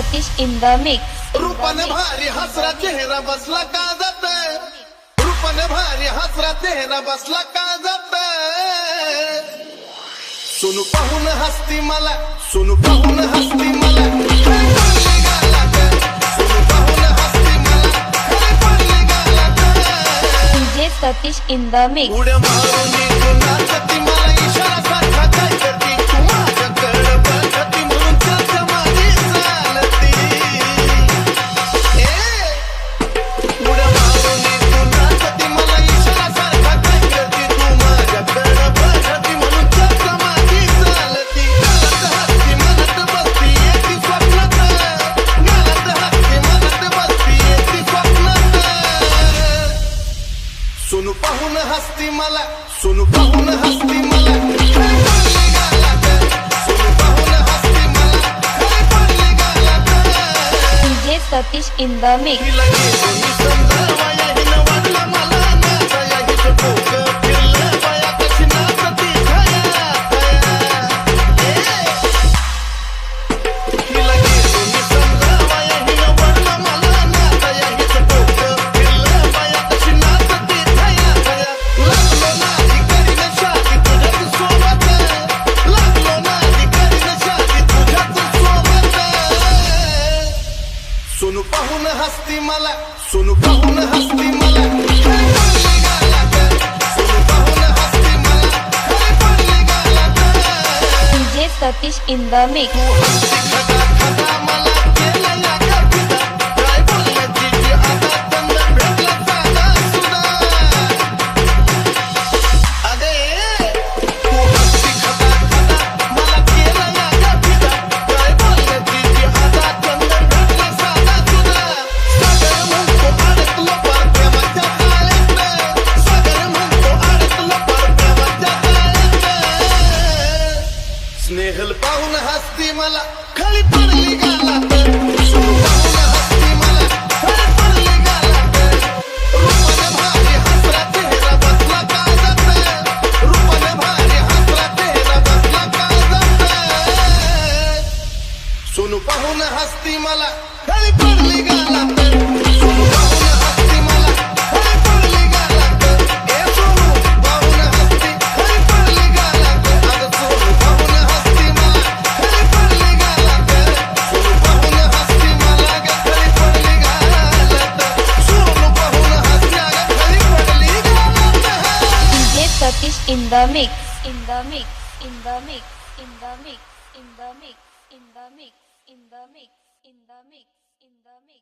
Satish in the mix. रूपाने भारी हसरा चेहरा बसला का जात, रूपाने भारी हसरा चेहरा बसला का जात. सोनू पाहून हसती मला, सोनू पाहून हसती मला, पडली गालात. सोनू पाहून हसती मला, पडली गालात. DJ Satish in the mix. उड्या मारून तू नाचती मला इशारा सारखा काय करती तू माझ्याकडे बघती म्हणून चर्चा माझी चालती. उड्या मारून तू नाचती मला इशारा सारखा काय करती तू माझ्याकडे बघती म्हणून चर्चा माझी चालती. गालात हसती मनात बसती येती स्वप्नात, गालात हसती मनात बसती येती स्वप्नात. सोनू पाहून हसती मला, सोनू पाहून हसती मला, पडली गालात. सोनू पाहून हसती मला, पडली गालात. DJ Satish in the mix. हिला गेलो मी समजावाया, हिनं वाटलं मला नाचाया, हिचं डोकं फिरलं बाया कशी नाचती छाया छाया. हिला गेलो मी समजावाया, हिनं वाटलं मला नाचाया, हिचं डोकं फिरलं बाया कशी नाचती छाया छाया. लागलो ना अधिकारीनं शादी तुझ्याच सोबत, लागलो ना अधिकारीनं शादी तुझ्याच सोबत. सोनू पाहून हसती मला, सोनू पाहून हसती मला, पडली गालात. सोनू पाहून हसती मला, पडली गालात. DJ Satish in the mix. तू हसती खदा खदा मला केलं या कविता, काय बोलण्याची जी आता चंदन भेटला साधा सुद्धा. अगे तू हसती खदा खदा मला केलं या कविता, काय बोलण्याची जी आता चंदन भेटला साधा सुद्धा. सागर म्हणतो अडकलो पार प्रेमाच्या जाळ्यात, सागर म्हणतो अडकलो पार प्रेमाच्या जाळ्यात. स्नेहल पाहून हसती मला, खाली पडली गालात. सोनू पाहून हसती मला, खाली पडली गालात. रूपाने भारी हसरा चेहरा बसला का जात, रूपाने भारी हसरा चेहरा बसला का जात. सोनू पाहून हसती मला, खाली पडली गालात. सोनू पाहून हसती मला, खाली पडली गालात. सोनू पाहून हसती, खाली पडली गालात. अगं सोनू पाहून हसती मला, खाली पडली गालात. सोनू पाहून हसती मला, खाली पडली गालात. सोनू पाहून हसती, खाली पडली गालात. DJ Satish in the mix. In the mix. In the mix. In the mix. In the mix. In the mix. In the mix. In the mix. In the mix.